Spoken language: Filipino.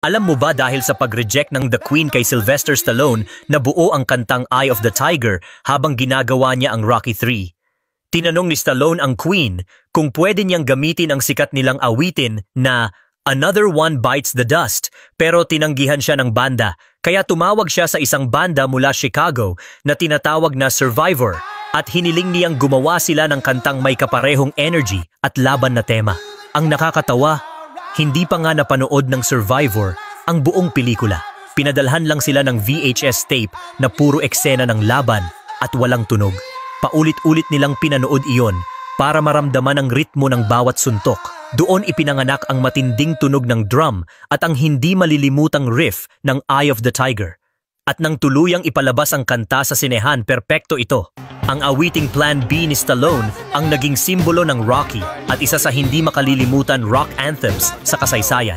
Alam mo ba dahil sa pag-reject ng The Queen kay Sylvester Stallone, nabuo ang kantang Eye of the Tiger habang ginagawa niya ang Rocky 3. Tinanong ni Stallone ang Queen kung pwede niyang gamitin ang sikat nilang awitin na Another One Bites the Dust, pero tinanggihan siya ng banda, kaya tumawag siya sa isang banda mula Chicago na tinatawag na Survivor at hiniling niyang gumawa sila ng kantang may kaparehong energy at laban na tema. Ang nakakatawa, hindi pa nga napanood ng Survivor ang buong pelikula. Pinadalhan lang sila ng VHS tape na puro eksena ng laban at walang tunog. Paulit-ulit nilang pinanood iyon para maramdaman ang ritmo ng bawat suntok. Doon ipinanganak ang matinding tunog ng drum at ang hindi malilimutang riff ng Eye of the Tiger. At nang tuluyang ipalabas ang kanta sa sinehan, perpekto ito. Ang awiting Plan B ni Stallone ang naging simbolo ng Rocky at isa sa hindi makalilimutan rock anthems sa kasaysayan.